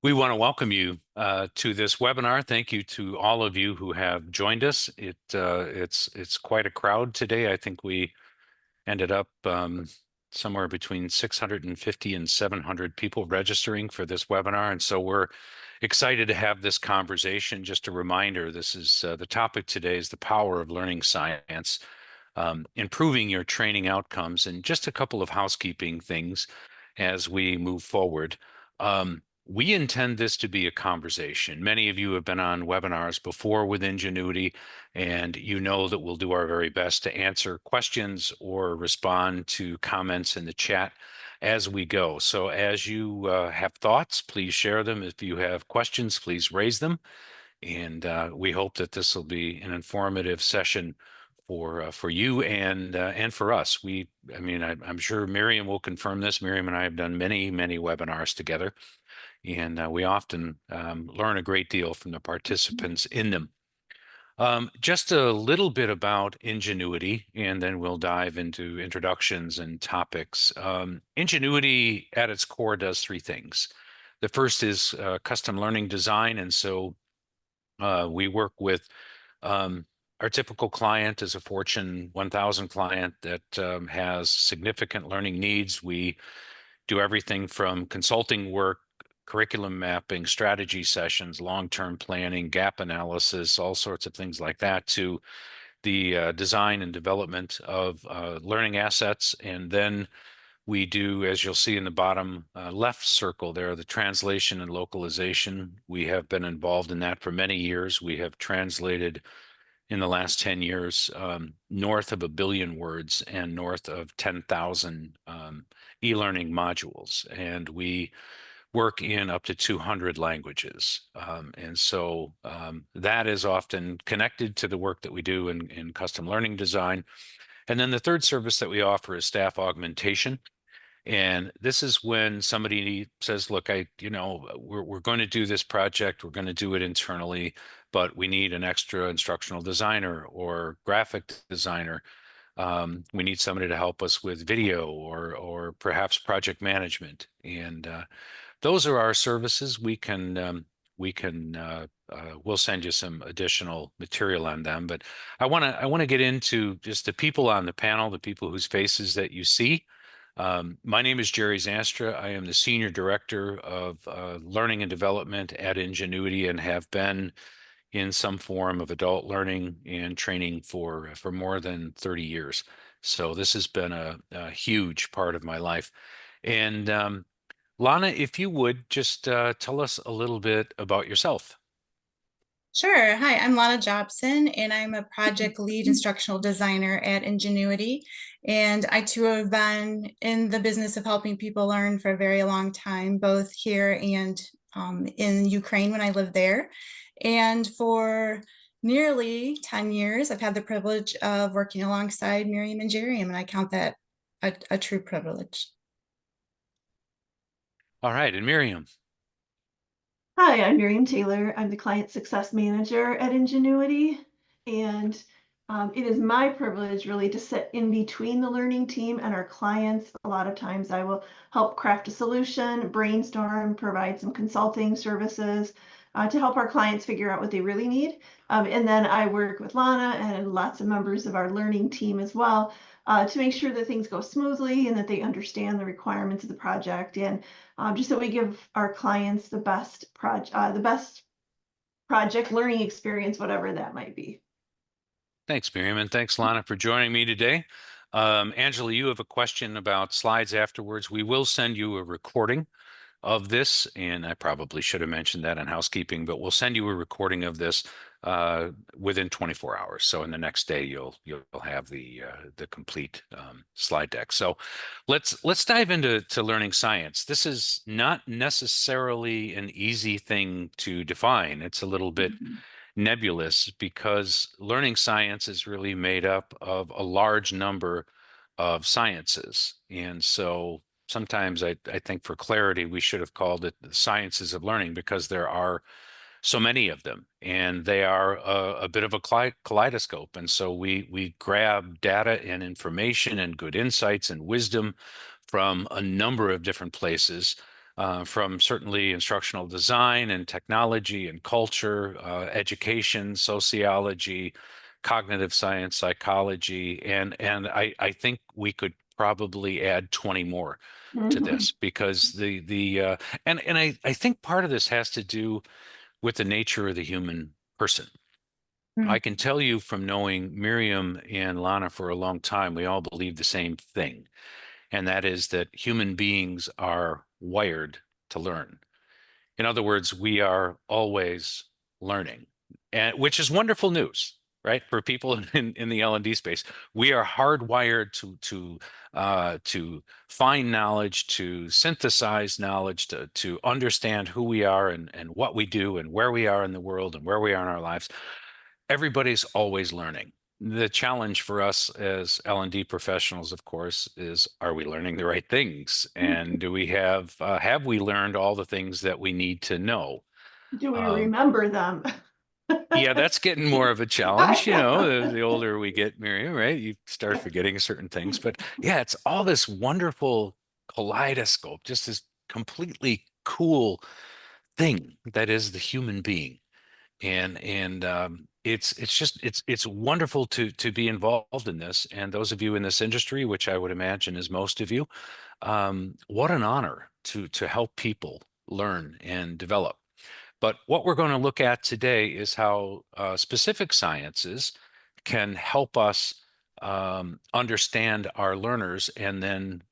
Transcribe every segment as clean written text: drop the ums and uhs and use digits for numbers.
We want to welcome you to this webinar. Thank you to all of you who have joined us. It's quite a crowd today. I think we ended up somewhere between 650 and 700 people registering for this webinar, and so we're excited to have this conversation. Just a reminder: this is the topic today is the power of learning science, improving your training outcomes, and just a couple of housekeeping things as we move forward. We intend this to be a conversation. Many of you have been on webinars before with Ingenuity, and you know that we'll do our very best to answer questions or respond to comments in the chat as we go. So as you have thoughts, please share them. If you have questions, please raise them. And we hope that this will be an informative session for you and for us. I'm sure Miriam will confirm this. Miriam and I have done many webinars together, and we often learn a great deal from the participants in them. Just a little bit about Ingenuity, and then we'll dive into introductions and topics. Ingenuity at its core does three things. The first is custom learning design, and so we work with our typical client is a Fortune 1000 client that has significant learning needs. We do everything from consulting work, curriculum mapping, strategy sessions, long-term planning, gap analysis, all sorts of things like that, to the design and development of learning assets. And then we do, as you'll see in the bottom left circle there, the translation and localization. We have been involved in that for many years. We have translated in the last 10 years north of 1 billion words and north of 10,000 e-learning modules. And we work in up to 200 languages. And so that is often connected to the work that we do in custom learning design. And then the third service that we offer is staff augmentation. And this is when somebody says, look, we're going to do this project, we're going to do it internally, but we need an extra instructional designer or graphic designer. We need somebody to help us with video or perhaps project management. And those are our services. We'll send you some additional material on them, but I want to get into just the people on the panel, the people whose faces that you see. My name is Jerry Zanstra. I am the Senior Director of Learning and Development at Ingenuity and have been in some form of adult learning and training for more than 30 years. So this has been a huge part of my life. And Lana, if you would just tell us a little bit about yourself. Sure. Hi, I'm Lana Jobson, and I'm a project lead instructional designer at Ingenuity. And I too have been in the business of helping people learn for a very long time, both here and in Ukraine when I lived there. And for nearly 10 years, I've had the privilege of working alongside Miriam and Jeriam, and I count that a true privilege. All right, and Miriam. Hi, I'm Miriam Taylor. I'm the Client Success Manager at Ingenuity, and it is my privilege really to sit in between the learning team and our clients. A lot of times I will help craft a solution, brainstorm, provide some consulting services to help our clients figure out what they really need. And then I work with Lana and lots of members of our learning team as well to make sure that things go smoothly and that they understand the requirements of the project, and just so we give our clients the best project learning experience, whatever that might be. Thanks, Miriam, and thanks, Lana, for joining me today. Angela, you have a question about slides afterwards. We will send you a recording of this, and I probably should have mentioned that in housekeeping, but we'll send you a recording of this within 24 hours. So in the next day, you'll have the complete slide deck. So let's dive into learning science. This is not necessarily an easy thing to define. It's a little bit nebulous because learning science is really made up of a large number of sciences. And so sometimes I think for clarity, we should have called it the sciences of learning because there are so many of them, and they are a bit of a kaleidoscope. And so we grab data and information and good insights and wisdom from a number of different places. from certainly instructional design and technology and culture, education, sociology, cognitive science, psychology, and I think we could probably add 20 more to this because I think part of this has to do with the nature of the human person. I can tell you from knowing Miriam and Lana for a long time, we all believe the same thing, and that is that human beings are wired to learn. In other words, we are always learning, and which is wonderful news, right? For people in the L&D space, we are hardwired to find knowledge, to synthesize knowledge, to understand who we are and what we do and where we are in the world and where we are in our lives. Everybody's always learning. The challenge for us as L&D professionals, of course, is are we learning the right things? And do we have we learned all the things that we need to know? Do we Um, remember them? yeah, that's getting more of a challenge, I you know, know. the older we get, Miriam, right? You start forgetting certain things. But yeah, it's all this wonderful kaleidoscope, just this completely cool thing that is the human being. And it's wonderful to be involved in this. And those of you in this industry, which I would imagine is most of you, what an honor to help people learn and develop. But what we're going to look at today is how specific sciences can help us understand our learners and then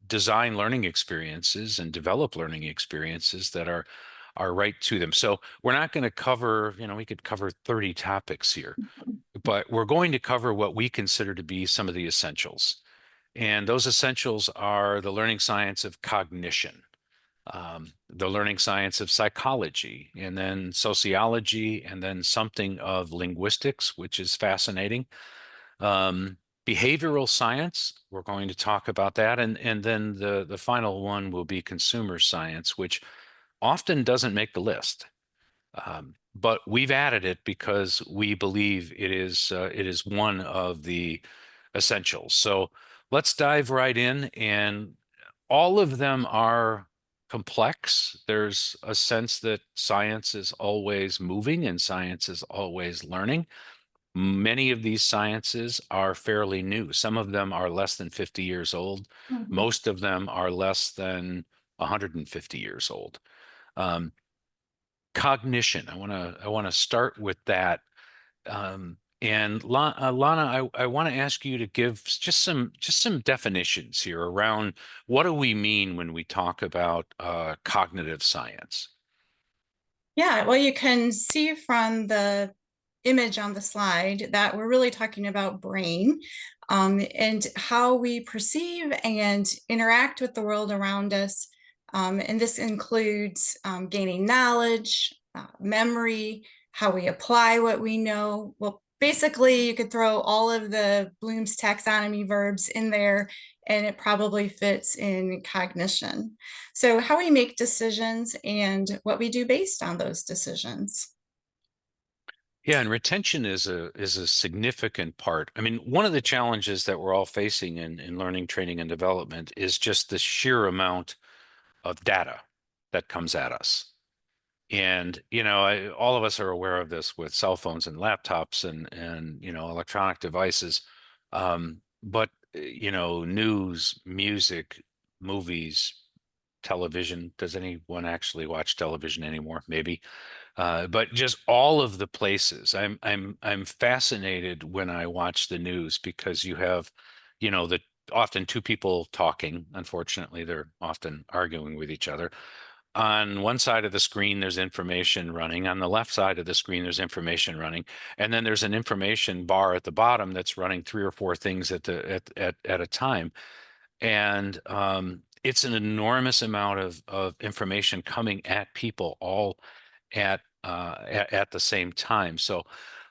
design learning experiences and develop learning experiences that are right to them. So we're not going to cover, you know, we could cover 30 topics here, but we're going to cover what we consider to be some of the essentials. And those essentials are the learning science of cognition, the learning science of psychology, and then sociology, and then something of linguistics, which is fascinating. Um, Behavioral science, we're going to talk about that. And then the final one will be consumer science, which often doesn't make the list. But we've added it because we believe it is one of the essentials. So let's dive right in, and all of them are complex. There's a sense that science is always moving and science is always learning. Many of these sciences are fairly new. Some of them are less than 50 years old. Mhm. Most of them are less than 150 years old. Um, Cognition. I want to start with that. And Lana, I want to ask you to give just some definitions here around what do we mean when we talk about cognitive science? Yeah, well, you can see from the image on the slide that we're really talking about brain, and how we perceive and interact with the world around us. And this includes gaining knowledge, memory, how we apply what we know. Well, basically, you could throw all of the Bloom's taxonomy verbs in there, and it probably fits in cognition. So, how we make decisions and what we do based on those decisions. Yeah, and retention is a significant part. I mean, one of the challenges that we're all facing in learning, training, and development is just the sheer amount of data that comes at us. And, you know, all of us are aware of this with cell phones and laptops and you know, electronic devices. But, you know, news, music, movies, television. Does anyone actually watch television anymore? Maybe. But just all of the places. I'm fascinated when I watch the news because you have, you know, the often two people talking. Unfortunately, they're often arguing with each other. On one side of the screen, there's information running. On the left side of the screen, there's information running. And then there's an information bar at the bottom that's running three or four things at a time. And it's an enormous amount of information coming at people all at the same time. So,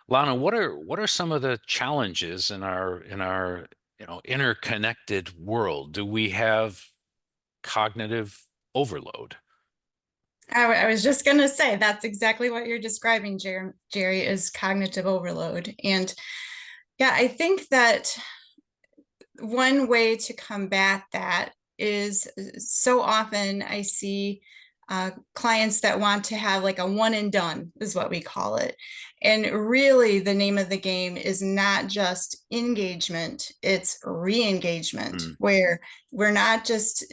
Lana, what are some of the challenges in our you know interconnected world? Do we have cognitive overload? I was just going to say that's exactly what you're describing, Jerry, is cognitive overload. And yeah, I think that one way to combat that is so often I see clients that want to have like a one and done is what we call it. And really the name of the game is not just engagement, it's re-engagement, where we're not just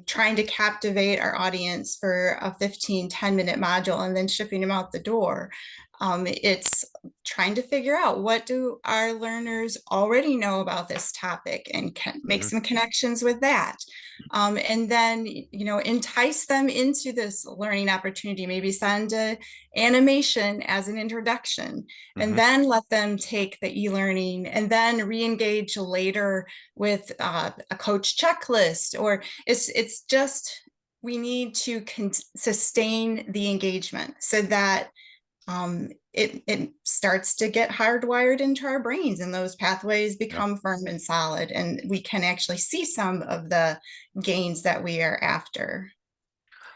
trying to captivate our audience for a 10-minute module and then shipping them out the door. It's trying to figure out, what do our learners already know about this topic, and make some connections with that. And then, entice them into this learning opportunity, maybe send an animation as an introduction, and then let them take the e-learning and then re-engage later with a coach checklist. Or it's just, we need to sustain the engagement so that it starts to get hardwired into our brains, and those pathways become firm and solid, and we can actually see some of the gains that we are after.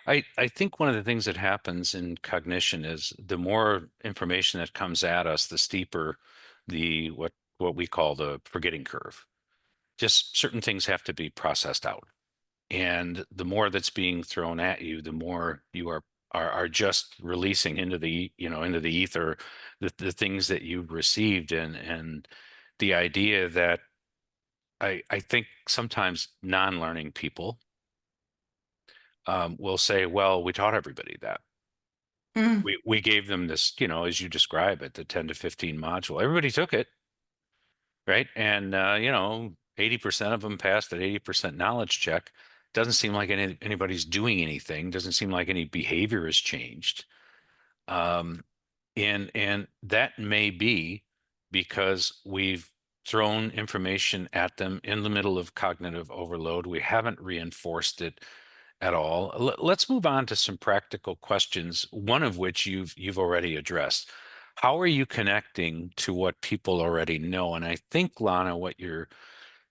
I think one of the things that happens in cognition is the more information that comes at us, the steeper the what we call the forgetting curve. Just certain things have to be processed out. And the more that's being thrown at you, the more you are just releasing into the, into the ether, the things that you've received. And the idea that I think sometimes non-learning people will say, well, we taught everybody that. We gave them this, as you describe it, the 10 to 15 module. Everybody took it, right? And 80% of them passed that 80% knowledge check. Doesn't seem like anybody's doing anything. Doesn't seem like any behavior has changed. And that may be because we've thrown information at them in the middle of cognitive overload. We haven't reinforced it at all. Let's move on to some practical questions, one of which you've already addressed. How are you connecting to what people already know? And I think, Lana, what you're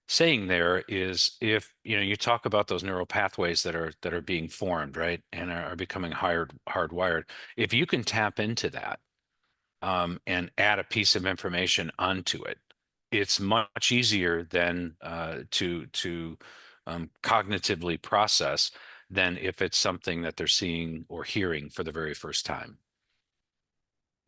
saying there is, if you talk about those neural pathways that are being formed, right, and are becoming hardwired, if you can tap into that and add a piece of information onto it, it's much easier than to cognitively process than if it's something that they're seeing or hearing for the very first time.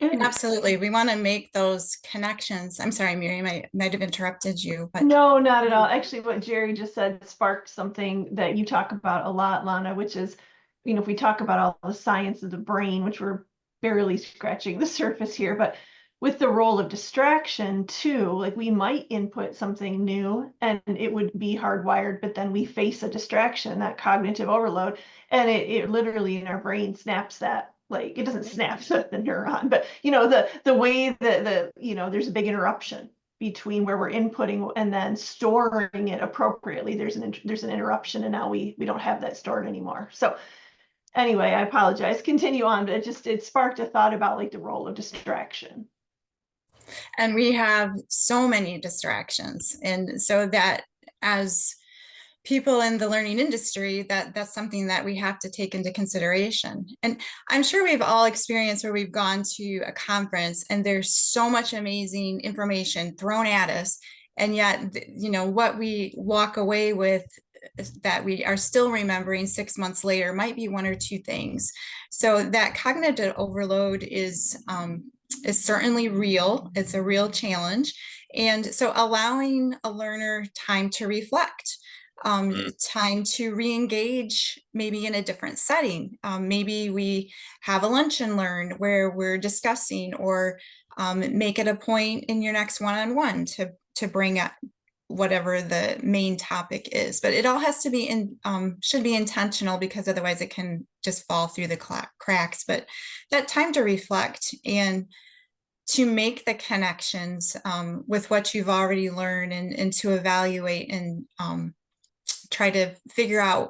Absolutely. We want to make those connections. I'm sorry, Miriam, I might have interrupted you, but no, not at all. Actually, what Jerry just said sparked something that you talk about a lot, Lana, which is, if we talk about all the science of the brain, which we're barely scratching the surface here, but with the role of distraction too, like we might input something new and it would be hardwired, but then we face a distraction, that cognitive overload, and it literally in our brain snaps that. Like it doesn't snap the neuron, but the way that there's a big interruption between where we're inputting and then storing it appropriately. There's an interruption, and now we don't have that stored anymore. So anyway, I apologize. Continue on, but it sparked a thought about like the role of distraction. And we have so many distractions, and so that as people in the learning industry, that's something that we have to take into consideration. And I'm sure we've all experienced where we've gone to a conference and there's so much amazing information thrown at us, and yet what we walk away with that we are still remembering 6 months later might be one or two things. So that cognitive overload is certainly real. It's a real challenge. And so allowing a learner time to reflect, time to re-engage, maybe in a different setting. Maybe we have a lunch and learn where we're discussing, or make it a point in your next one-on-one to bring up whatever the main topic is. But it all has to be should be intentional, because otherwise it can just fall through the cracks. But that time to reflect and to make the connections with what you've already learned, and to evaluate and try to figure out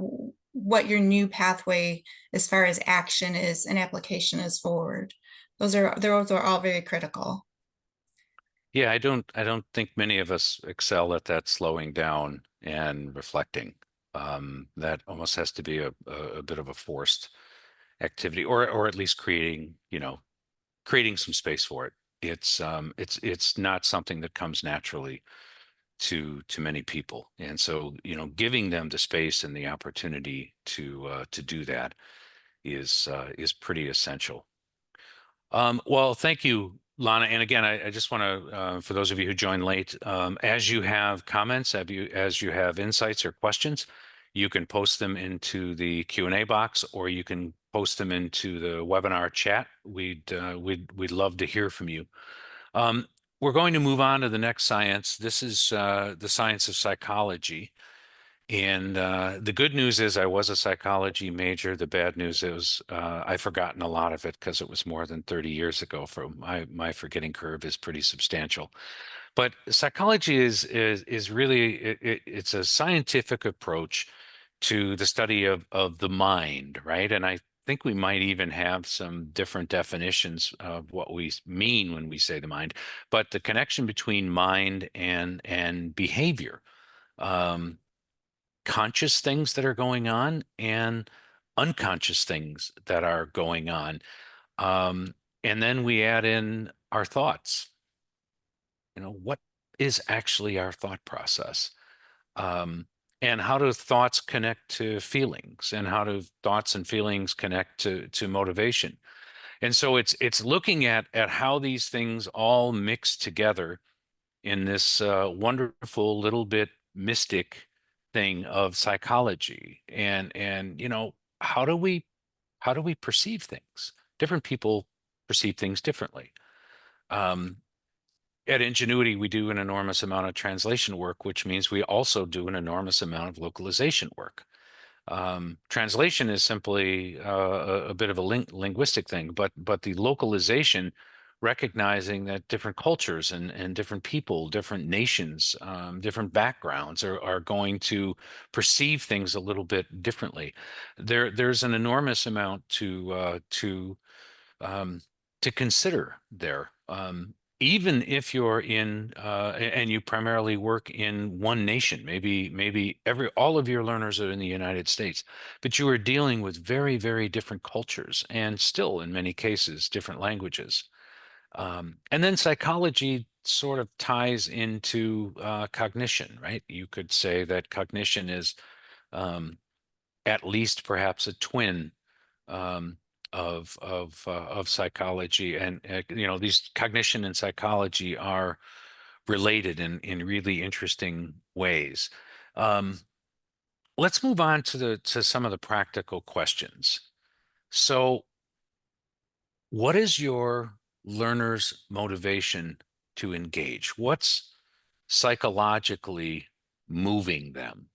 what your new pathway as far as action is and application is forward. Those are all very critical. Yeah, I don't think many of us excel at that slowing down and reflecting. That almost has to be a bit of a forced activity, or at least creating some space for it. It's not something that comes naturally to many people. And so, giving them the space and the opportunity to do that is pretty essential. Well, thank you, Lana. And again, I just want to, for those of you who joined late, as you have comments, as you have insights or questions, you can post them into the Q&A box, or you can post them into the webinar chat. We'd love to hear from you. We're going to move on to the next science. This is the science of psychology. And the good news is I was a psychology major. The bad news is I've forgotten a lot of it because it was more than 30 years ago. For my forgetting curve is pretty substantial. But psychology is really it's a scientific approach to the study of the mind, right? And I think we might even have some different definitions of what we mean when we say the mind, but the connection between mind and behavior. Conscious things that are going on and unconscious things that are going on. And then we add in our thoughts. What is actually our thought process? And how do thoughts connect to feelings? And how do thoughts and feelings connect to motivation? And so it's looking at how these things all mix together in this wonderful little bit mystic thing of psychology. And how do we perceive things? Different people perceive things differently. At Ingenuity, we do an enormous amount of translation work, which means we also do an enormous amount of localization work. Translation is simply a bit of a linguistic thing, but the localization, recognizing that different cultures and different people, different nations, different backgrounds are going to perceive things a little bit differently. There's an enormous amount to consider there. Even if you're in and you primarily work in one nation, maybe all of your learners are in the United States, but you are dealing with very, very different cultures and still in many cases different languages. And then psychology sort of ties into cognition, right? You could say that cognition is at least perhaps a twin um, of psychology, and these cognition and psychology are related in really interesting ways. Let's move on to some of the practical questions. So, what is your learner's motivation to engage? What's psychologically moving them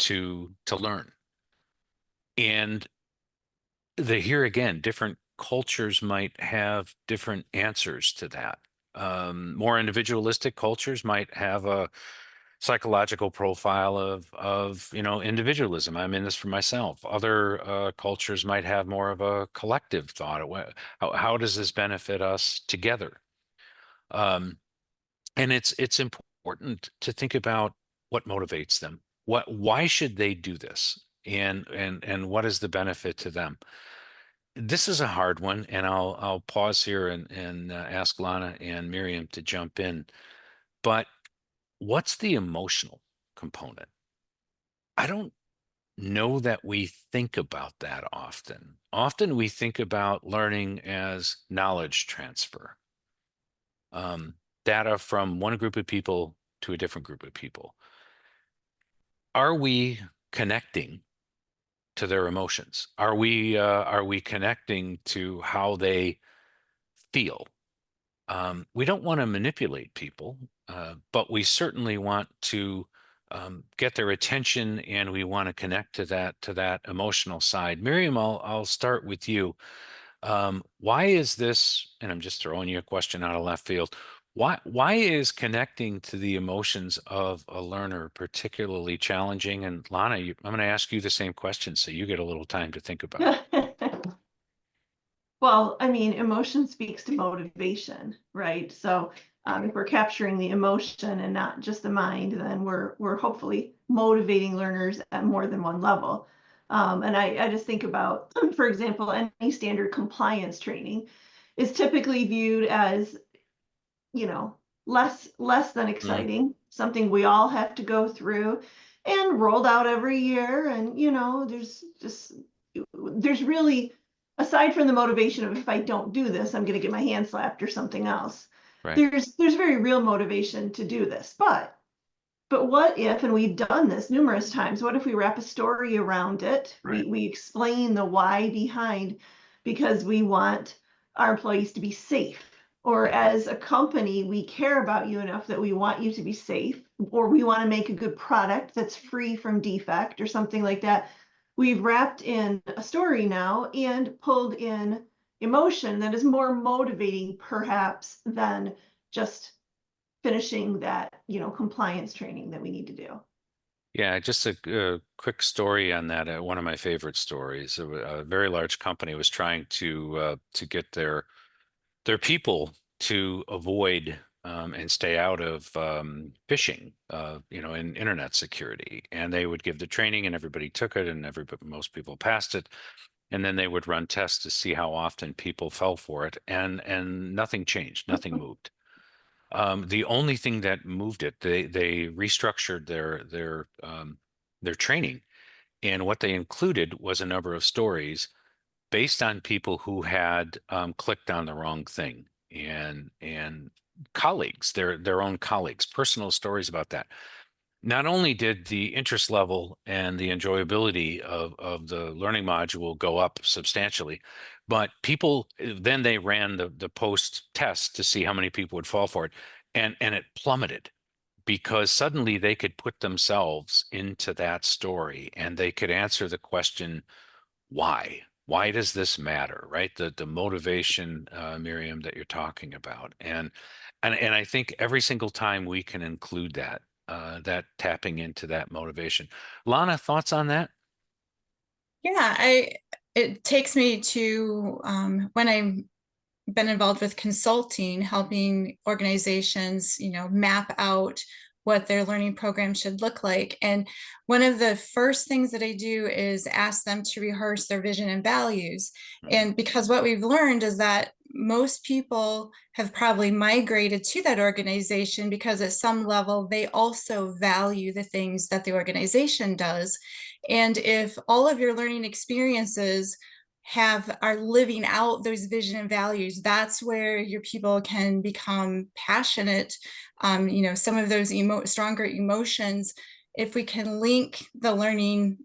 to learn? And here again, different cultures might have different answers to that. More individualistic cultures might have a psychological profile of individualism. I'm in this for myself. Other cultures might have more of a collective thought. How does this benefit us together? And it's important to think about what motivates them. Why should they do this? And what is the benefit to them? This is a hard one, and I'll pause here and ask Lana and Miriam to jump in. But what's the emotional component? I don't know that we think about that often. Often we think about learning as knowledge transfer, data from one group of people to a different group of people. Are we connecting to their emotions? Are we connecting to how they feel? We don't want to manipulate people, but we certainly want to get their attention, and we want to connect to that emotional side. Miriam, I'll start with you. Why is this? And I'm just throwing you a question out of left field. Why is connecting to the emotions of a learner particularly challenging? And Lana, I'm going to ask you the same question, so you get a little time to think about it. Well, I mean, emotion speaks to motivation, right? So if we're capturing the emotion and not just the mind, then we're hopefully motivating learners at more than one level. And I just think about, for example, any standard compliance training is typically viewed as, less than exciting, something we all have to go through and rolled out every year. And, you know, there's really, aside from the motivation of if I don't do this, I'm going to get my hand slapped or something else. Right. There's very real motivation to do this. But what if, and we've done this numerous times, what if we wrap a story around it? Right. We explain the why behind, because we want our employees to be safe. Or as a company, we care about you enough that we want you to be safe, or we want to make a good product that's free from defect or something like that. We've wrapped in a story now and pulled in emotion that is more motivating perhaps than just finishing that, you know, compliance training that we need to do. Yeah, just a quick story on that. One of my favorite stories. A very large company was trying to get their people to avoid and stay out of phishing, you know, in internet security. And they would give the training, and everybody took it, and most people passed it. And then they would run tests to see how often people fell for it, and nothing changed, nothing moved. The only thing that moved it, they restructured their training, and what they included was a number of stories based on people who had clicked on the wrong thing, and colleagues, their own colleagues, personal stories about that. Not only did the interest level and the enjoyability of the learning module go up substantially, but people then they ran the post test to see how many people would fall for it, and it plummeted because suddenly they could put themselves into that story and they could answer the question, why? Why does this matter, right? The motivation, Miriam, that you're talking about, and I think every single time we can include that, that tapping into that motivation. Lana, thoughts on that? Yeah, it takes me to when I've been involved with consulting, helping organizations, you know, map out what their learning program should look like. And one of the first things that I do is ask them to rehearse their vision and values. And because what we've learned is that most people have probably migrated to that organization because at some level they also value the things that the organization does. And if all of your learning experiences are living out those vision and values, that's where your people can become passionate. You know, some of those stronger emotions, if we can link the learning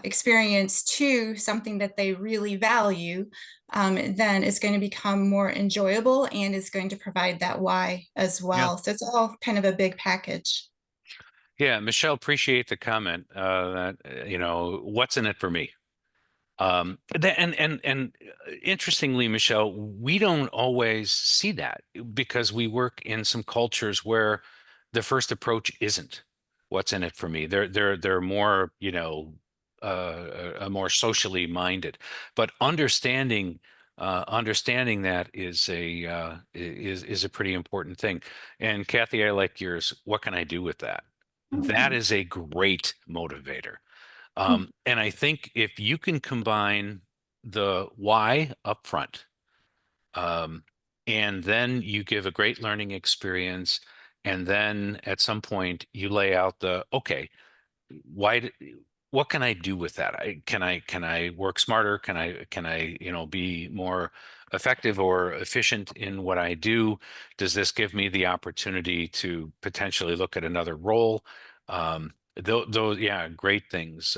experience to something that they really value, then it's going to become more enjoyable and it's going to provide that why as Yeah. well. So it's all kind of a big package. Yeah, Michelle, appreciate the comment that, you know, what's in it for me? And interestingly, Michelle, we don't always see that because we work in some cultures where the first approach isn't what's in it for me. They're more, you know, more socially minded. But understanding that is a pretty important thing. And Kathy, I like yours. What can I do with that? That is a great motivator. And I think if you can combine the why up front, and then you give a great learning experience, and then at some point you lay out the, okay, why, what can I do with that? Can I work smarter? Can I, you know, be more effective or efficient in what I do? Does this give me the opportunity to potentially look at another role? Those, yeah, great things.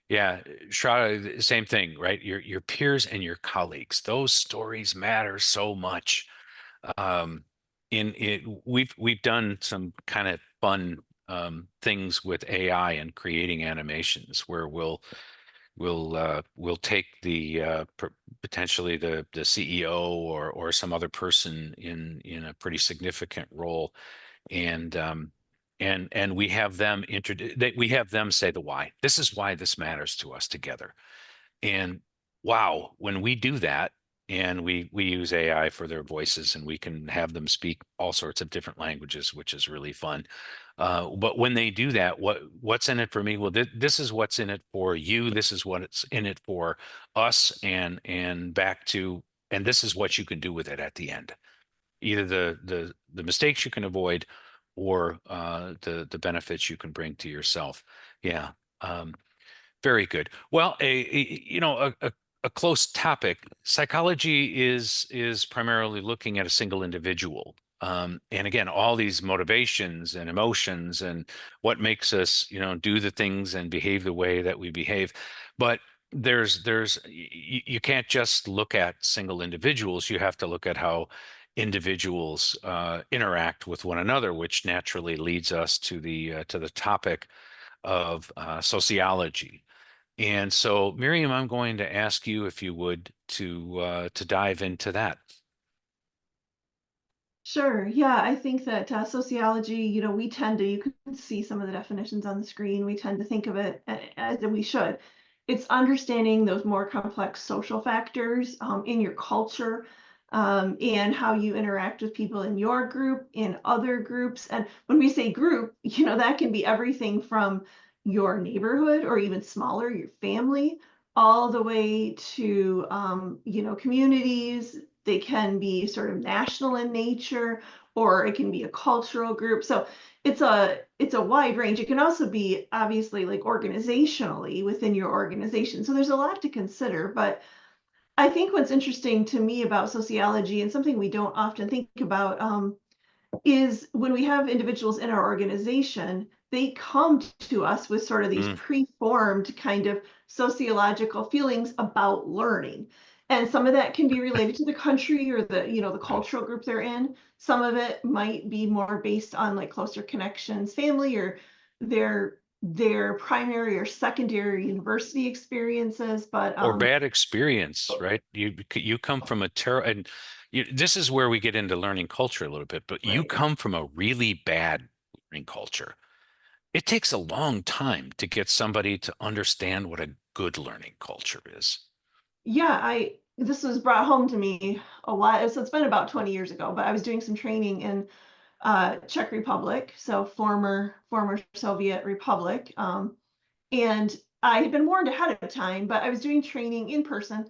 Yeah, Shraddha, same thing, right? Your peers and your colleagues, those stories matter so much. Um, in it, we've done some kind of fun things with AI and creating animations where we'll take the potentially the CEO or some other person in a pretty significant role, and we have them we have them say the why. This is why this matters to us together. And wow, when we do that, and we use AI for their voices, and we can have them speak all sorts of different languages, which is really fun. But when they do that, what's in it for me? Well, this is what's in it for you. This is what's in it for us, and back to, and this is what you can do with it at the end. either the mistakes you can avoid or the benefits you can bring to yourself. Yeah. Um, very good. Well, a close topic. Psychology is primarily looking at a single individual. And again, all these motivations and emotions and what makes us, do the things and behave the way that we behave. But you can't just look at single individuals. You have to look at how individuals interact with one another, which naturally leads us to the topic of sociology. And so, Miriam, I'm going to ask you if you would to dive into that. Sure. Yeah, I think that sociology, we tend to, you can see some of the definitions on the screen. We tend to think of it as we should. It's understanding those more complex social factors in your culture and how you interact with people in your group, in other groups. And when we say group, that can be everything from your neighborhood or even smaller, your family, all the way to, communities. They can be sort of national in nature, or it can be a cultural group. So it's a wide range. It can also be obviously like organizationally within your organization. So there's a lot to consider. But I think what's interesting to me about sociology and something we don't often think about is when we have individuals in our organization, they come to us with sort of these preformed kind of sociological feelings about learning. And some of that can be related to the country or the cultural group they're in. Some of it might be more based on like closer connections, family, or their primary or secondary university experiences. But Or bad experience, right? You come from and this is where we get into learning culture a little bit, but you right. come from a really bad learning culture. It takes a long time to get somebody to understand what a good learning culture is. Yeah, I this was brought home to me a lot. So it's been about 20 years ago, but I was doing some training in Czech Republic, so former Soviet Republic. And I had been warned ahead of time, but I was doing training in person.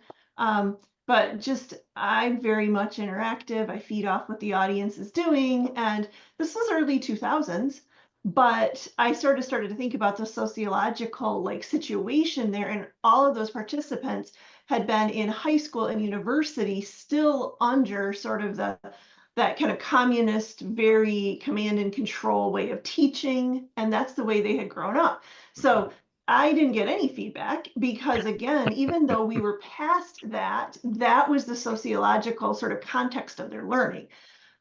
But just I'm very much interactive. I feed off what the audience is doing, and this was early 2000s. But I started to think about the sociological like situation there, and all of those participants had been in high school and university, still under sort of that kind of communist, very command and control way of teaching, and that's the way they had grown up. So I didn't get any feedback because, again, even though we were past that, that was the sociological sort of context of their learning.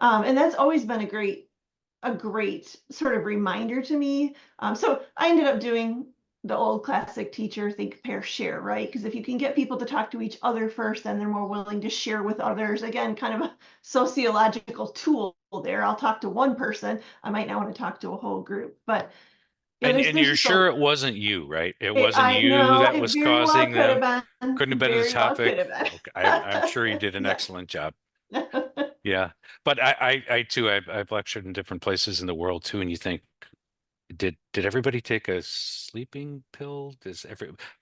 And that's always been a great sort of reminder to me. So I ended up doing the old classic teacher think, pair, share, right? Because if you can get people to talk to each other first, then they're more willing to share with others. Again, kind of a sociological tool there. I'll talk to one person. I might not want to talk to a whole group, but yeah, And there's you're just sure it wasn't you, right? It wasn't I you know that it was very well causing could them. have been, Couldn't have been the very well could topic. have Okay, I'm sure you been. did an Yeah. excellent job. Yeah, but I too, I've lectured in different places in the world too, and you think, did everybody take a sleeping pill?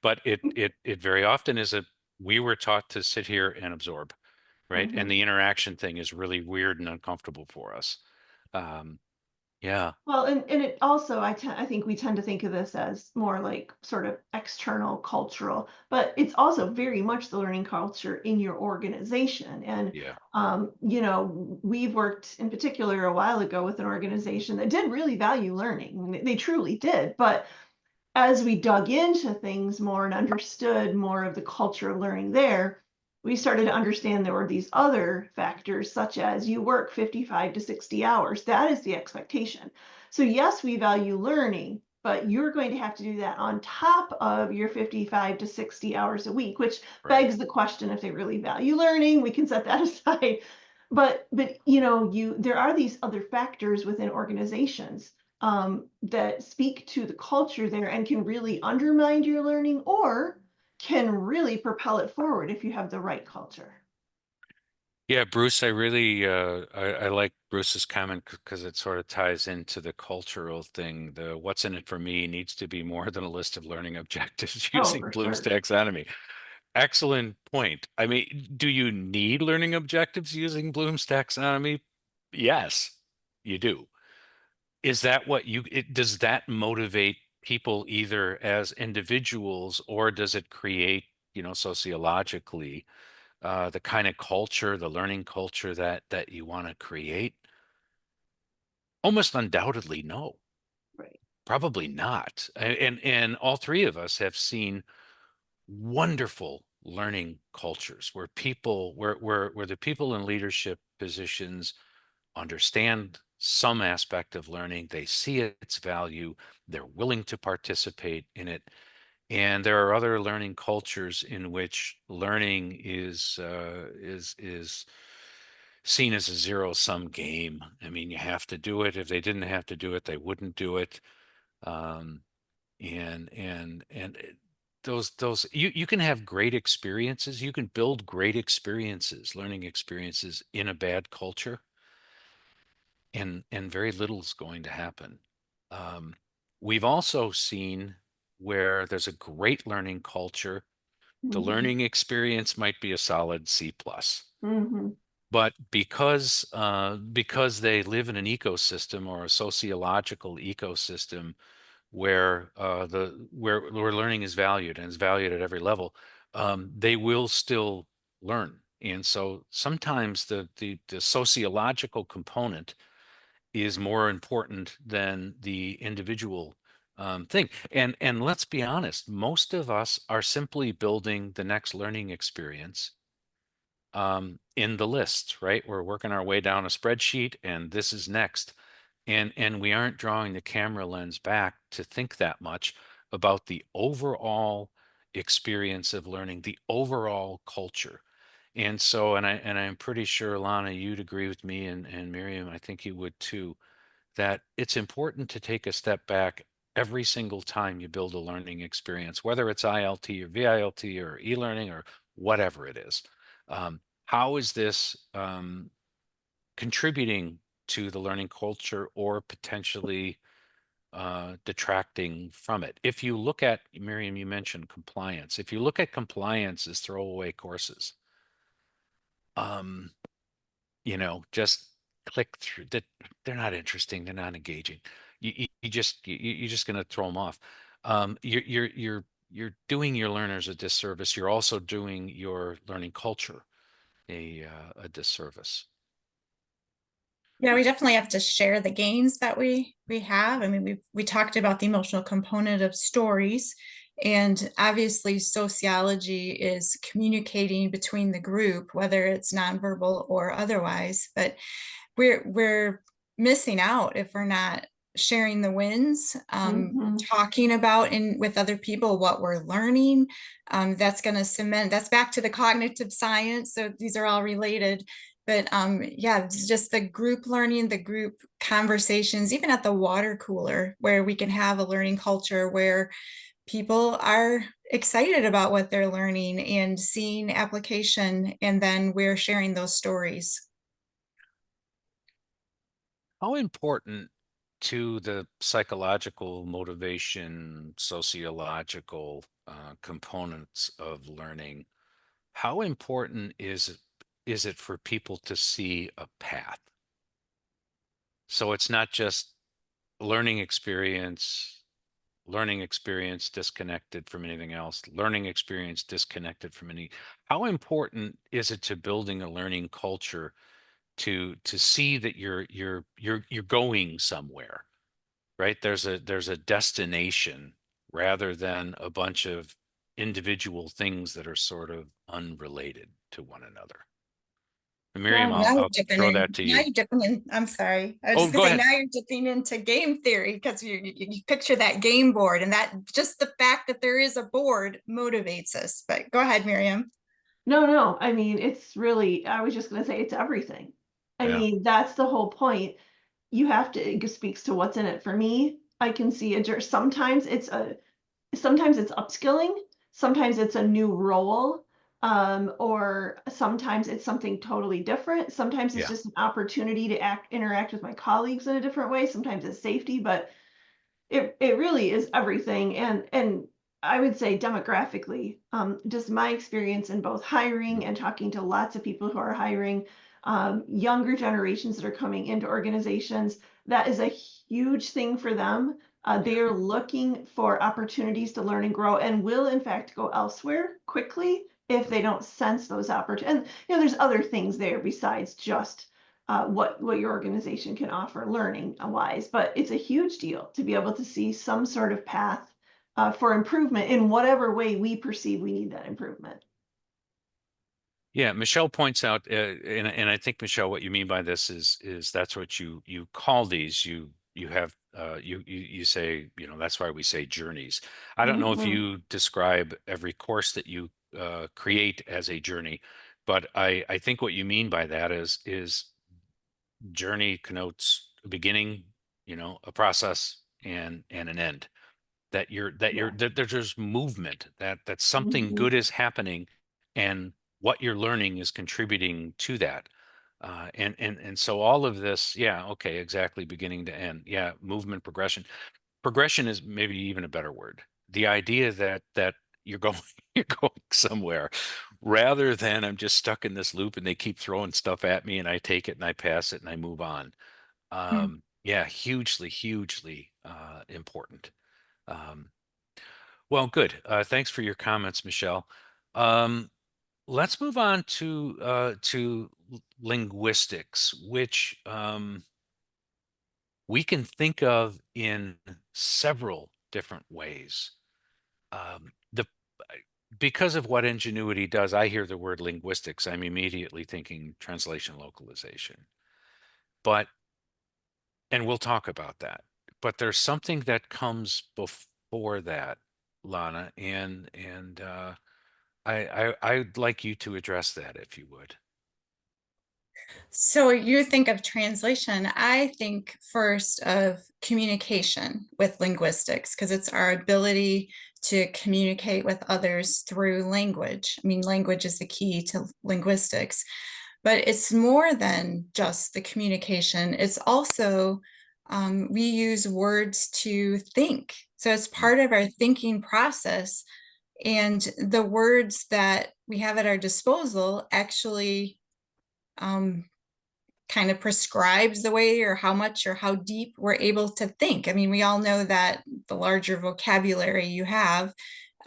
But it very often is we were taught to sit here and absorb, right? And Mhm. the interaction thing is really weird and uncomfortable for us. Um, yeah, Well, and it also, I think we tend to think of this as more like sort of external cultural, but it's also very much the learning culture in your organization. And, yeah, we've worked in particular a while ago with an organization that did really value learning. I mean, they truly did. But as we dug into things more and understood more of the culture of learning there, we started to understand there were these other factors, such as you work 55 to 60 hours. That is the expectation. So, yes, we value learning, but you're going to have to do that on top of your 55 to 60 hours a week, which right. begs the question if they really value learning. We can set that aside. But there are these other factors within organizations that speak to the culture there and can really undermine your learning or can really propel it forward if you have the right culture. Yeah, Bruce, I really I like Bruce's comment because it sort of ties into the cultural thing. The what's in it for me needs to be more than a list of learning objectives Oh, using for Bloom's sure. taxonomy. Excellent point. I mean, do you need learning objectives using Bloom's taxonomy? Yes, you do. Is that what does that motivate people either as individuals, or does it create, sociologically, the kind of culture, the learning culture that you want to create? Almost undoubtedly, no. Right. Probably not. And all three of us have seen wonderful learning cultures where where the people in leadership positions understand some aspect of learning, they see its value, they're willing to participate in it. And there are other learning cultures in which learning is seen as a zero-sum game. I mean, you have to do it. If they didn't have to do it, they wouldn't do it. Um, and those you can have great experiences. You can build great experiences, learning experiences in a bad culture, and very little's going to happen. Um, we've also seen where there's a great learning culture. The Mhm. learning experience might be a solid C plus, Mhm. but because they live in an ecosystem or a sociological ecosystem where where learning is valued and is valued at every level, they will still learn. And so sometimes the sociological component is more important than the individual thing. And let's be honest, most of us are simply building the next learning experience in the list, right? We're working our way down a spreadsheet, and this is next. And we aren't drawing the camera lens back to think that much about the overall experience of learning, the overall culture. And so, I'm pretty sure, Lana, you'd agree with me, and Miriam, I think you would too, that it's important to take a step back every single time you build a learning experience, whether it's ILT or VILT or e-learning or whatever it is. How is this contributing to the learning culture, or potentially detracting from it? If you look at, Miriam, you mentioned compliance. If you look at compliance as throwaway courses, um, just click through that. They're not interesting. They're not engaging. You're just going to throw them off. You're doing your learners a disservice. You're also doing your learning culture a disservice. Yeah, we definitely have to share the gains that we have. I mean, we talked about the emotional component of stories, and obviously sociology is communicating between the group, whether it's nonverbal or otherwise. But we're missing out if we're not sharing the wins, Mhm. talking about in with other people what we're learning. That's going to cement. That's back to the cognitive science. So these are all related. But yeah, it's just the group learning, the group conversations, even at the water cooler, where we can have a learning culture where people are excited about what they're learning and seeing application, and then we're sharing those stories. How important to the psychological motivation, sociological components of learning, how important is it for people to see a path? So it's not just learning experience, learning experience disconnected from anything else, learning experience disconnected from any. How important is it to building a learning culture to see that you're going somewhere, right? There's a destination rather than a bunch of individual things that are sort of unrelated to one another. Miriam, Yeah. Now you're I'll dipping throw in. that to Now you. you're dipping in. I'm sorry. I was Oh, just gonna go say ahead. now you're dipping into game theory because you picture that game board, and that just the fact that there is a board motivates us. But go ahead, Miriam. No, no. I mean, it's really, I was just going to say it's everything. I Yeah, mean, that's the whole point. You have to, it speaks to what's in it for me. I can see sometimes it's upskilling, sometimes it's a new role, or sometimes it's something totally different. Sometimes it's yeah. just an opportunity to interact with my colleagues in a different way. Sometimes it's safety, but it really is everything. And I would say demographically, just my experience in both hiring and talking to lots of people who are hiring, younger generations that are coming into organizations, that is a huge thing for them. They are looking for opportunities to learn and grow, and will in fact go elsewhere quickly if they don't sense those opportunities. And there's other things there besides just what your organization can offer learning wise, but it's a huge deal to be able to see some sort of path for improvement in whatever way we perceive we need that improvement. Yeah, Michelle points out, and I think, Michelle, what you mean by this is that's what you call these. You have you say, that's why we say journeys. I don't know if you describe every course that you create as a journey, but I think what you mean by that is journey connotes a beginning, a process, and an end. That there's movement, that something good is happening, and what you're learning is contributing to that. And so all of this, yeah, okay, exactly, beginning to end. Yeah, movement, progression. Progression is maybe even a better word. The idea that you're going you're going somewhere, rather than I'm just stuck in this loop and they keep throwing stuff at me and I take it and I pass it and I move on. Yeah, hugely important. Um, well, good. Thanks for your comments, Michelle. Um, let's move on to linguistics, which we can think of in several different ways. The Because of what Ingenuity does, I hear the word linguistics, I'm immediately thinking translation localization. But and we'll talk about that. But there's something that comes before that, Lana, and I'd like you to address that if you would. So you think of translation, I think first of communication with linguistics, because it's our ability to communicate with others through language. I mean, language is the key to linguistics, but it's more than just the communication. It's also, we use words to think. So it's part of our thinking process. And the words that we have at our disposal actually kind of prescribes the way or how much or how deep we're able to think. I mean, we all know that the larger vocabulary you have,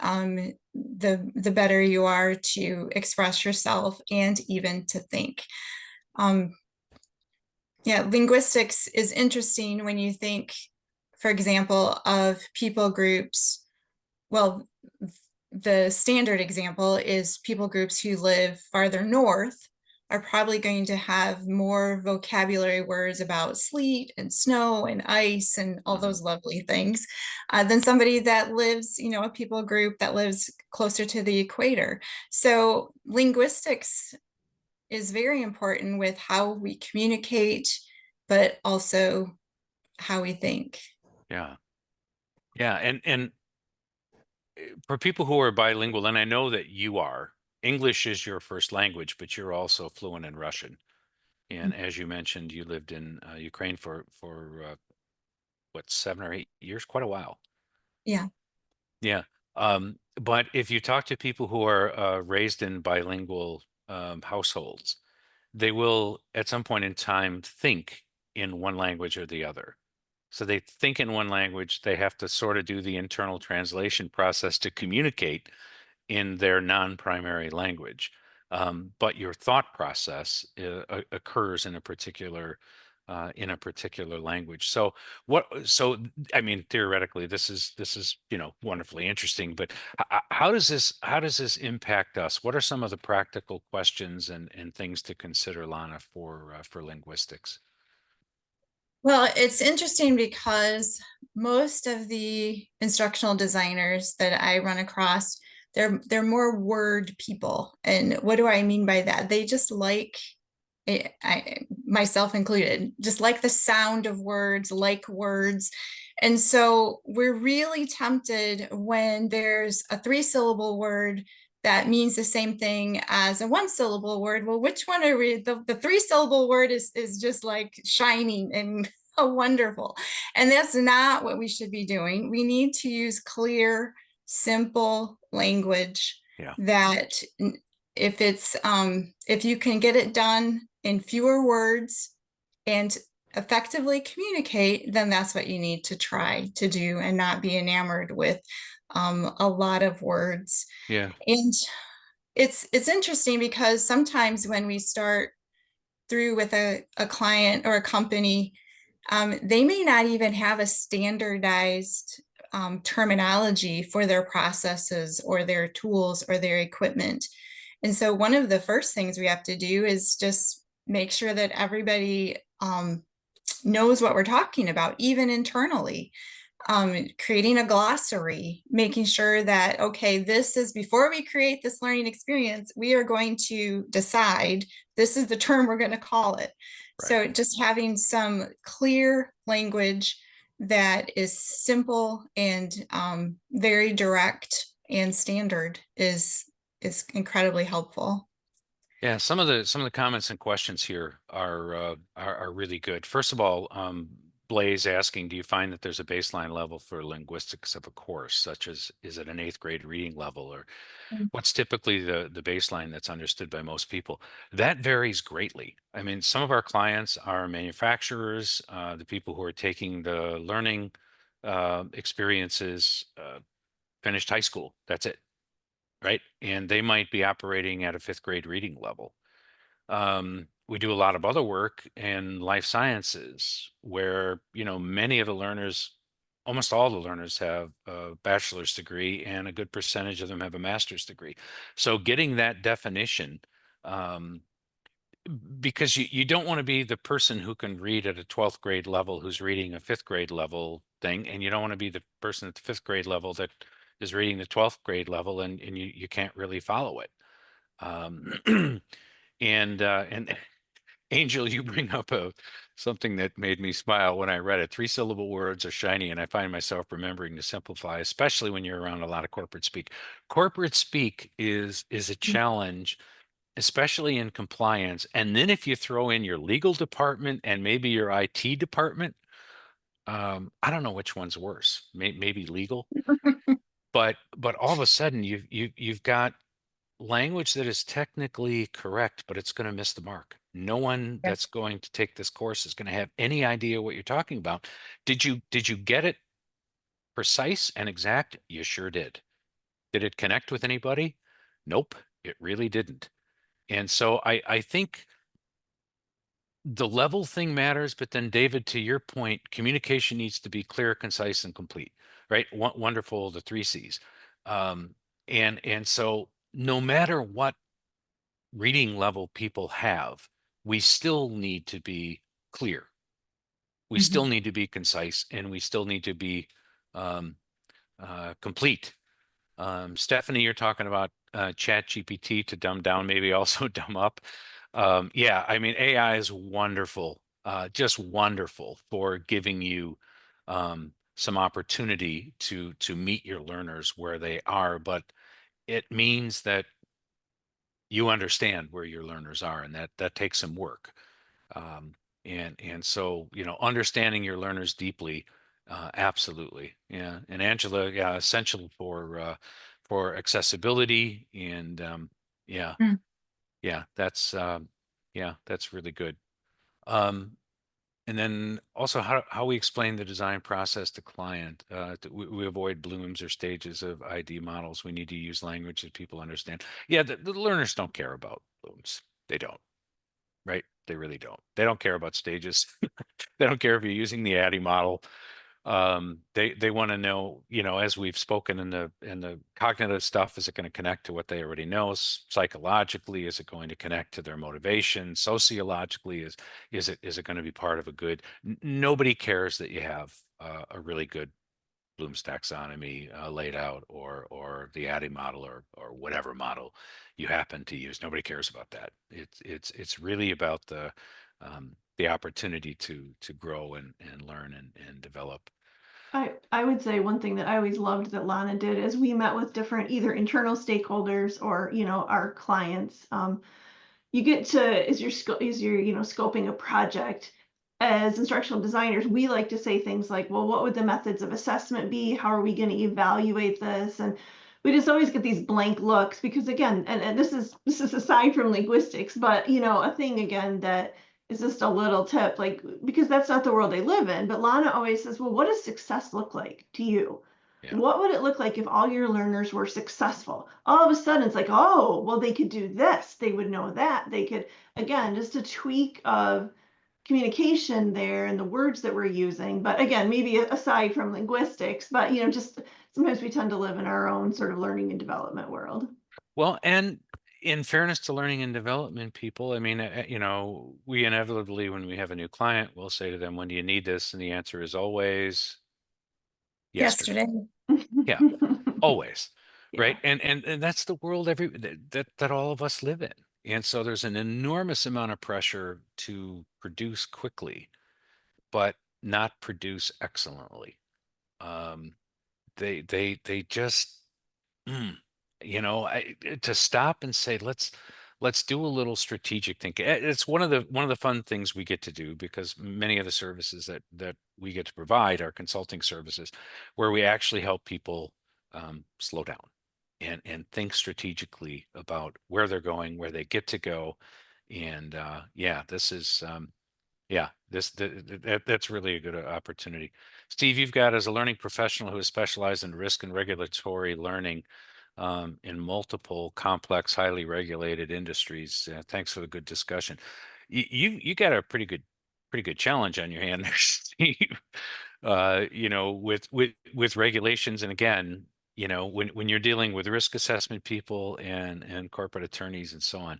the better you are to express yourself and even to think. Yeah, linguistics is interesting when you think, for example, of people groups. Well, the standard example is people groups who live farther north are probably going to have more vocabulary words about sleet and snow and ice and all those lovely things than somebody that lives, a people group that lives closer to the equator. So linguistics is very important with how we communicate, but also how we think. Yeah. Yeah. And for people who are bilingual, and I know that you are, English is your first language, but you're also fluent in Russian. And as you mentioned, you lived in Ukraine for what, 7 or 8 years, quite a while. Yeah. Yeah. But if you talk to people who are raised in bilingual households, they will at some point in time think in one language or the other. So they think in one language, they have to sort of do the internal translation process to communicate in their non-primary language. But your thought process occurs in a particular language. So I mean, theoretically, this is wonderfully interesting. But how does this impact us? What are some of the practical questions and things to consider, Lana, for linguistics? Well, it's interesting because most of the instructional designers that I run across, they're more word people. And what do I mean by that? They just like, myself included, just like the sound of words, like words. And so we're really tempted when there's a 3-syllable word that means the same thing as a 1-syllable word. Well, which one are we? The 3-syllable word is just like shining and wonderful. And that's not what we should be doing. We need to use clear, simple language Yeah. that if you can get it done in fewer words and effectively communicate, then that's what you need to try to do and not be enamored with a lot of words. Yeah. And it's interesting because sometimes when we start through with a client or a company, they may not even have a standardized terminology for their processes or their tools or their equipment. And so one of the first things we have to do is just make sure that everybody knows what we're talking about, even internally. Creating a glossary, making sure that, okay, this is before we create this learning experience, we are going to decide this is the term we're going to call it. Right. So just having some clear language that is simple and very direct and standard is incredibly helpful. Yeah, some of the comments and questions here are really good. First of all, Blaze asking, do you find that there's a baseline level for linguistics of a course, such as is it an 8th grade reading level, or what's typically the baseline that's understood by most people? That varies greatly. I mean, some of our clients are manufacturers, the people who are taking the learning experiences, finished high school. That's it, right? And they might be operating at a 5th grade reading level. We do a lot of other work in life sciences where, many of the learners, almost all the learners have a bachelor's degree and a good percentage of them have a master's degree. So getting that definition, um, because you don't want to be the person who can read at a 12th grade level who's reading a 5th grade level thing, and you don't want to be the person at the 5th grade level that is reading the 12th grade level and you can't really follow it. And Angel, you bring up something that made me smile when I read it. 3-syllable words are shiny, and I find myself remembering to simplify, especially when you're around a lot of corporate speak. Corporate speak is a challenge, especially in compliance. And then if you throw in your legal department and maybe your IT department, I don't know which one's worse. Maybe legal, but all of a sudden you've got language that is technically correct, but it's going to miss the mark. No one Yeah. that's going to take this course is going to have any idea what you're talking about. Did you get it precise and exact? You sure did. Did it connect with anybody? Nope, it really didn't. And so I think the level thing matters, but then David, to your point, communication needs to be clear, concise, and complete, right? Wonderful, the 3 C's. And so no matter what reading level people have, we still need to be clear. We still need to be concise, and we still need to be um, complete. Stephanie, you're talking about Chat GPT to dumb down, maybe also dumb up. Yeah, I mean, AI is wonderful, just wonderful for giving you some opportunity to meet your learners where they are, but it means that you understand where your learners are, and that takes some work. Um, and so, understanding your learners deeply, absolutely. Yeah. And Angela, yeah, essential for accessibility and yeah, Mm. yeah, that's really good. Um, and then also how we explain the design process to client. We avoid blooms or stages of ID models. We need to use language that people understand. Yeah, the learners don't care about blooms. They don't, right? They really don't. They don't care about stages. They don't care if you're using the ADDIE model. They want to know, as we've spoken in the cognitive stuff, is it going to connect to what they already know? Psychologically, is it going to connect to their motivation? Sociologically, is it going to be part of a good? Nobody cares that you have a really good Bloom's taxonomy laid out, or the ADDIE model, or whatever model you happen to use. Nobody cares about that. It's really about the opportunity to grow and learn and develop. I would say one thing that I always loved that Lana did is we met with different either internal stakeholders or our clients. You get to as you're scoping a project as instructional designers, we like to say things like, well, what would the methods of assessment be? How are we going to evaluate this? And we just always get these blank looks because again, and this is aside from linguistics, but a thing again that is just a little tip, like, because that's not the world they live in. But Lana always says, well, what does success look like to you? Yeah. What would it look like if all your learners were successful? All of a sudden, it's like, oh, well, they could do this. They would know that. They could, again, just a tweak of communication there and the words that we're using. But again, maybe aside from linguistics, but just sometimes we tend to live in our own sort of learning and development world. Well, and in fairness to learning and development people, I mean, we inevitably, when we have a new client, we'll say to them, when do you need this? And the answer is always yesterday. Yeah, always. Yeah. Right. And that's the world that all of us live in. And so there's an enormous amount of pressure to produce quickly, but not produce excellently. They just to stop and say, let's do a little strategic thinking. It's one of the fun things we get to do, because many of the services that we get to provide are consulting services where we actually help people slow down and think strategically about where they're going, where they get to go. And this is that's really a good opportunity. Steve, you've got, as a learning professional who is specialized in risk and regulatory learning in multiple complex, highly regulated industries. Thanks for the good discussion. You got a pretty good challenge on your hand there, Steve. With regulations, and again, when you're dealing with risk assessment people and corporate attorneys and so on,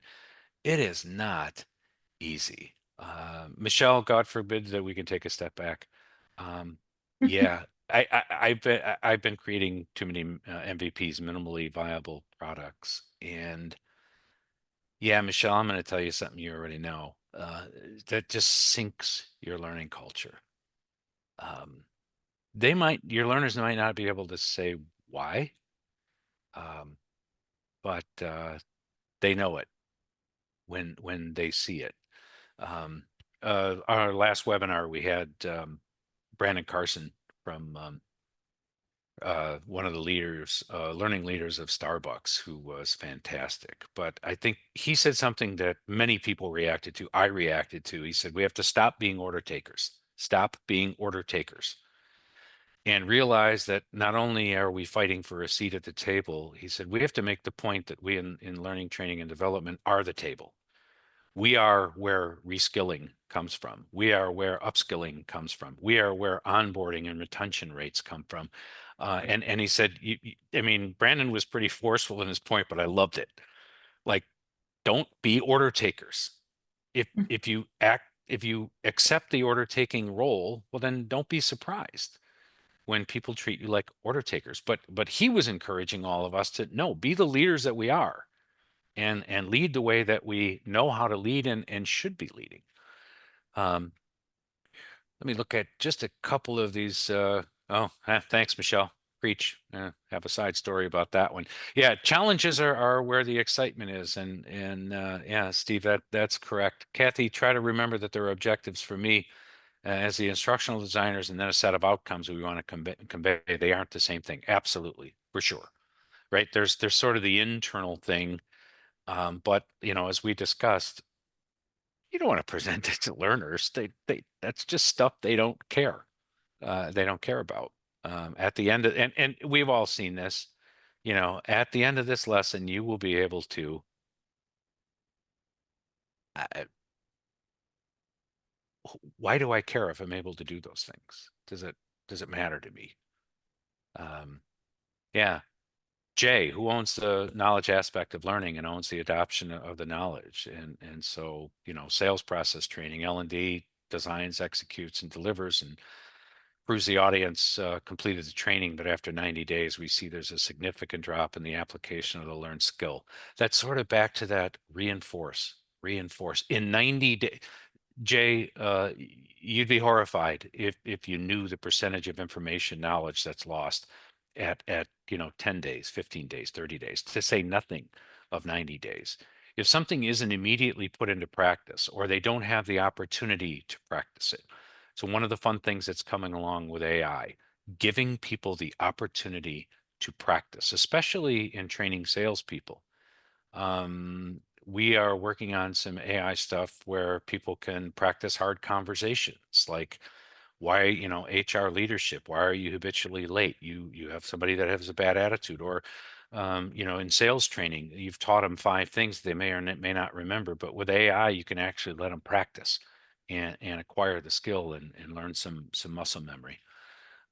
it is not easy. Michelle, God forbid that we can take a step back. Yeah, I've been creating too many MVPs, minimally viable products, and yeah, Michelle, I'm going to tell you something you already know. That just sinks your learning culture. Your learners might not be able to say why, but they know it when they see it. Our last webinar, we had Brandon Carson from one of the leaders, learning leaders of Starbucks, who was fantastic. But I think he said something that many people reacted to. I reacted to. He said, we have to stop being order takers. Stop being order takers. And realize that not only are we fighting for a seat at the table, he said, we have to make the point that we in learning, training, and development are the table. We are where reskilling comes from. We are where upskilling comes from. We are where onboarding and retention rates come from. And he said, I mean, Brandon was pretty forceful in his point, but I loved it. Like, don't be order takers. If you accept the order taking role, well, then don't be surprised when people treat you like order takers. But he was encouraging all of us to be the leaders that we are, and lead the way that we know how to lead and should be leading. Let me look at just a couple of these. Thanks, Michelle. Preach. Have a side story about that one. Yeah, challenges are where the excitement is, and yeah, Steve, that's correct. Kathy, try to remember that there are objectives for me as the instructional designers, and then a set of outcomes we want to convey. They aren't the same thing. Absolutely, for sure. Right? There's sort of the internal thing. But as we discussed, you don't want to present it to learners. That's just stuff they don't care. They don't care about. At the end of, and we've all seen this. At the end of this lesson, you will be able to. Why do I care if I'm able to do those things? Does it matter to me? Yeah. Jay, who owns the knowledge aspect of learning and owns the adoption of the knowledge. And so, sales process training, L&D designs, executes, and delivers, and proves the audience completed the training, but after 90 days, we see there's a significant drop in the application of the learned skill. That's sort of back to that reinforce. In 90 days, Jay, you'd be horrified if you knew the percentage of information knowledge that's lost at 10 days, 15 days, 30 days, to say nothing of 90 days. If something isn't immediately put into practice, or they don't have the opportunity to practice it. So one of the fun things that's coming along with AI, giving people the opportunity to practice, especially in training salespeople. We are working on some AI stuff where people can practice hard conversations, like why, HR leadership, why are you habitually late? You have somebody that has a bad attitude, or in sales training, you've taught them 5 things they may or may not remember, but with AI, you can actually let them practice and acquire the skill and learn some muscle memory.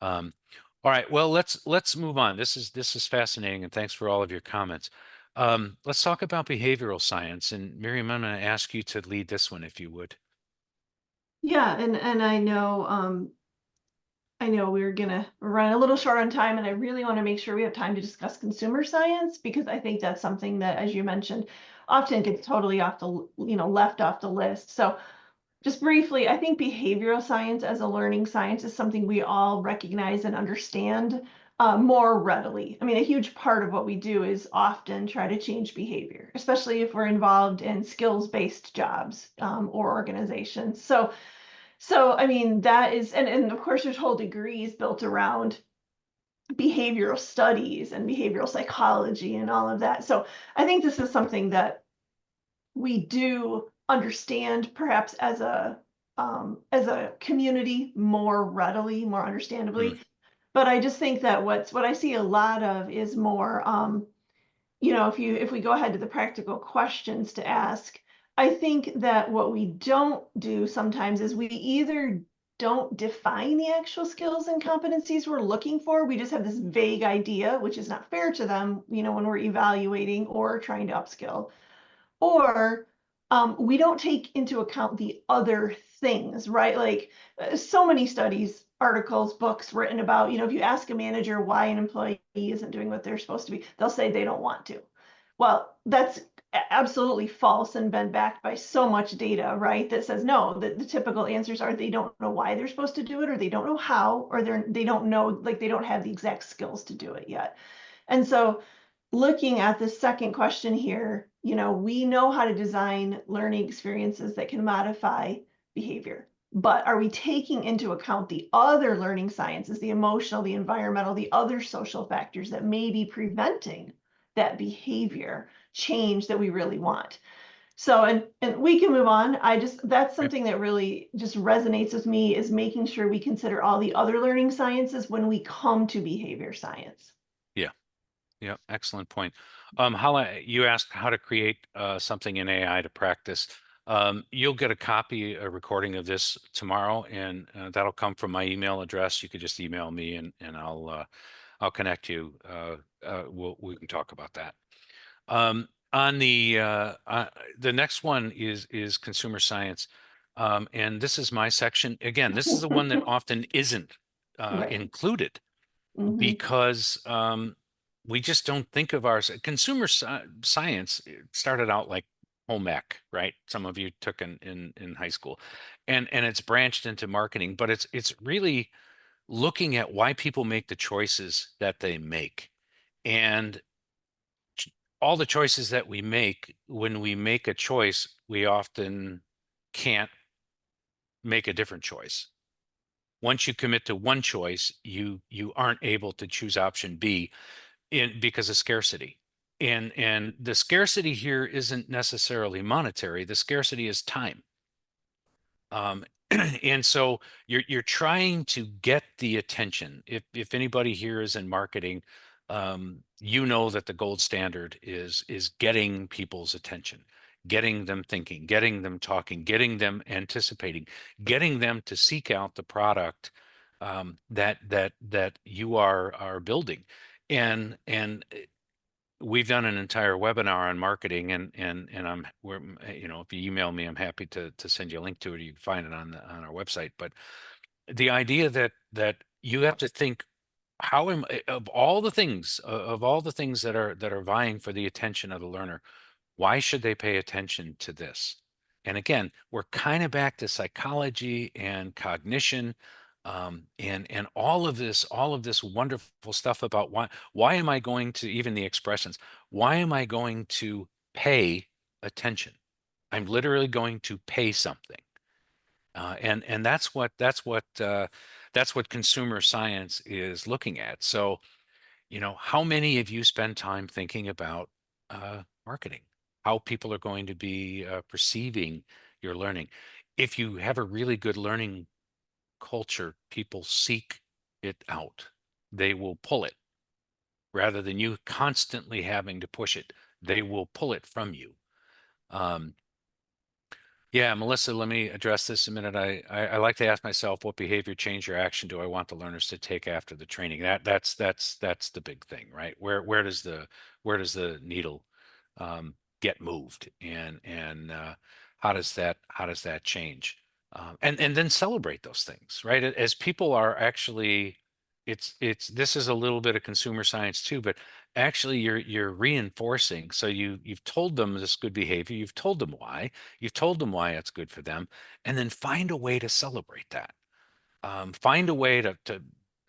Um, all right, well, let's move on. This is fascinating, and thanks for all of your comments. Let's talk about behavioral science. And Miriam, I'm going to ask you to lead this one, if you would. Yeah, and I know we're gonna run a little short on time, and I really want to make sure we have time to discuss consumer science, because I think that's something that, as you mentioned, often gets totally off the, left off the list. So just briefly, I think behavioral science as a learning science is something we all recognize and understand more readily. I mean, a huge part of what we do is often try to change behavior, especially if we're involved in skills-based jobs or organizations. So I mean, that is, and of course, there's whole degrees built around behavioral studies and behavioral psychology and all of that. So I think this is something that we do understand, perhaps as a community more readily, more Mm, understandably. But I just think that what I see a lot of is more, if we go ahead to the practical questions to ask, I think that what we don't do sometimes is we either don't define the actual skills and competencies we're looking for. We just have this vague idea, which is not fair to them, when we're evaluating or trying to upskill. Or we don't take into account the other things, right? Like so many studies, articles, books written about, if you ask a manager why an employee isn't doing what they're supposed to be, they'll say they don't want to. Well, that's absolutely false and been backed by so much data, right? That says no, the typical answers are they don't know why they're supposed to do it, or they don't know how, or they don't know, like they don't have the exact skills to do it yet. And so looking at the second question here, we know how to design learning experiences that can modify behavior, but are we taking into account the other learning sciences, the emotional, the environmental, the other social factors that may be preventing that behavior change that we really want? So, and we can move on. That's yep. something that really just resonates with me, is making sure we consider all the other learning sciences when we come to behavior science. Yeah. Yeah. Excellent point. You asked how to create something in AI to practice. You'll get a recording of this tomorrow, and that'll come from my email address. You could just email me, and I'll connect you. We can talk about that. On the next one is consumer science, and this is my section. Again, this is the one that often isn't Right. included Mhm. because we just don't think of our consumer science. It started out like home ec, right? Some of you took in high school, and it's branched into marketing, but it's really looking at why people make the choices that they make. And all the choices that we make, when we make a choice, we often can't make a different choice. Once you commit to one choice, you aren't able to choose option B because of scarcity. And the scarcity here isn't necessarily monetary. The scarcity is time. Um, and so you're trying to get the attention. If anybody here is in marketing, you know that the gold standard is getting people's attention, getting them thinking, getting them talking, getting them anticipating, getting them to seek out the product that you are building. And we've done an entire webinar on marketing, and if you email me, I'm happy to send you a link to it. You can find it on our website. But the idea that you have to think, how am of all the things that are vying for the attention of the learner, why should they pay attention to this? And again, we're kind of back to psychology and cognition, and all of this wonderful stuff about why am I going to, even the expressions, why am I going to pay attention? I'm literally going to pay something. And that's what consumer science is looking at. So how many of you spend time thinking about marketing, how people are going to be perceiving your learning? If you have a really good learning culture, people seek it out. They will pull it rather than you constantly having to push it. They will pull it from you. Um, Yeah, Melissa, let me address this a minute. I like to ask myself, what behavior change or action do I want the learners to take after the training? That's the big thing, right? Where does the needle get moved, and how does that change? And then celebrate those things, right? As people are actually, it's this is a little bit of consumer science too, but actually you're reinforcing. So you've told them this good behavior, you've told them why. You've told them why it's good for them, and then find a way to celebrate that. Find a way to.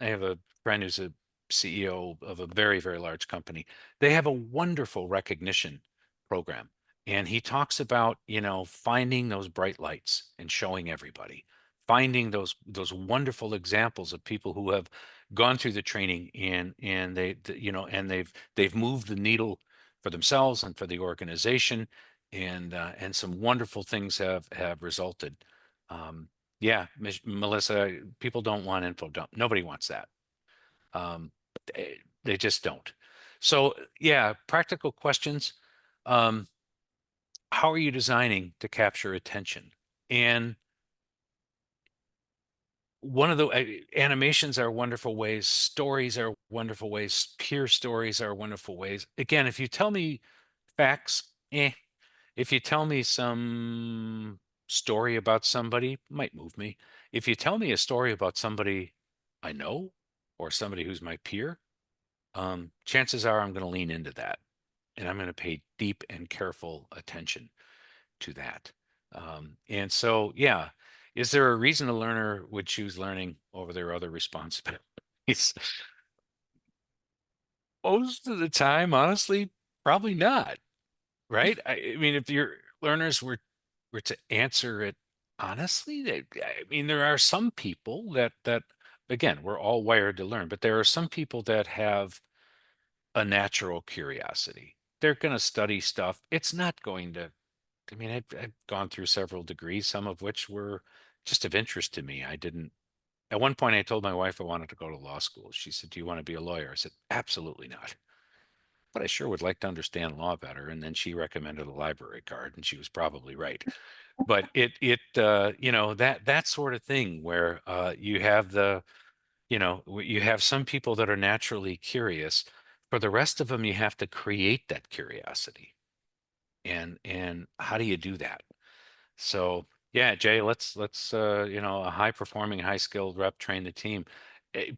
I have a friend who's a CEO of a very, very large company. They have a wonderful recognition program, and he talks about finding those bright lights and showing everybody, finding those wonderful examples of people who have gone through the training and and they've moved the needle for themselves and for the organization, and some wonderful things have resulted. Yeah, Melissa, people don't want info dump. Nobody wants that. Um, they just don't. So yeah, practical questions. Um, how are you designing to capture attention? And one of the animations are wonderful ways, stories are wonderful ways, peer stories are wonderful ways. Again, if you tell me facts, if you tell me some story about somebody, might move me. If you tell me a story about somebody I know or somebody who's my peer, chances are I'm going to lean into that, and I'm going to pay deep and careful attention to that. And so, yeah, is there a reason a learner would choose learning over their other responsibilities? Most of the time, honestly, probably not. Right? I mean, if your learners were to answer it honestly, I mean, there are some people that again, we're all wired to learn, but there are some people that have a natural curiosity. They're going to study stuff. It's not going to. I mean, I've gone through several degrees, some of which were just of interest to me. I didn't. At one point, I told my wife I wanted to go to law school. She said, "Do you want to be a lawyer?" I said, "Absolutely not, but I sure would like to understand law better." And then she recommended a library card, and she was probably right. But that sort of thing where you have some people that are naturally curious. For the rest of them, you have to create that curiosity. And how do you do that? So yeah, Jay, let's a high performing, high skilled rep train the team.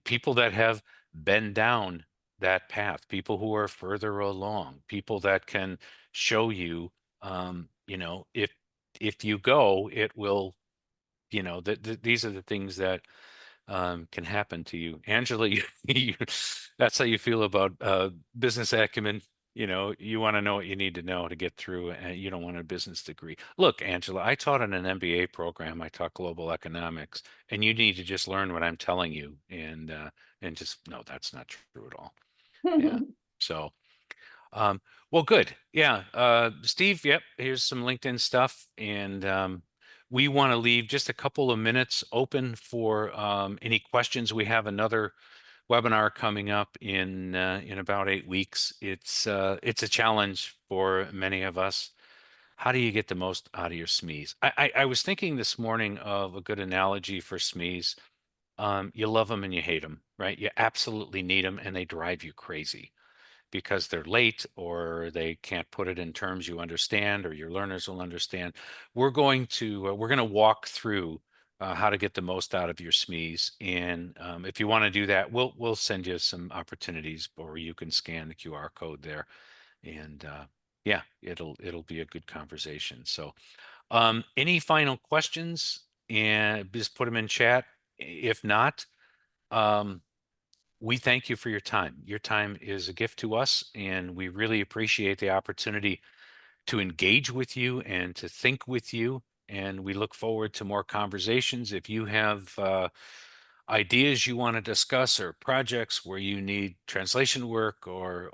People that have been down that path, people who are further along, people that can show you, if you go, it will, these are the things that can happen to you. Angela, that's how you feel about business acumen. You want to know what you need to know to get through, and you don't want a business degree. Look, Angela, I taught in an MBA program. I taught global economics, and you need to just learn what I'm telling you, and just no, that's not true at all. Yeah. So, well, good. Yeah. Steve, yep, here's some LinkedIn stuff. And we want to leave just a couple of minutes open for any questions. We have another webinar coming up in about 8 weeks. It's a challenge for many of us. How do you get the most out of your SMEs? I was thinking this morning of a good analogy for SMEs. You love them and you hate them, right? You absolutely need them and they drive you crazy because they're late or they can't put it in terms you understand or your learners will understand. We're going to walk through how to get the most out of your SMEs, and if you want to do that, we'll send you some opportunities, or you can scan the QR code there, and yeah, it'll be a good conversation. So, any final questions? And just put them in chat. If not, um, we thank you for your time. Your time is a gift to us, and we really appreciate the opportunity to engage with you and to think with you. And we look forward to more conversations. If you have ideas you want to discuss or projects where you need translation work or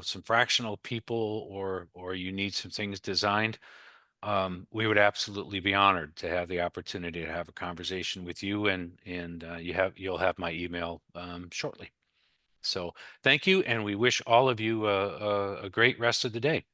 some fractional people or you need some things designed, we would absolutely be honored to have the opportunity to have a conversation with you, and you'll have my email shortly. So thank you, and we wish all of you a great rest of the day.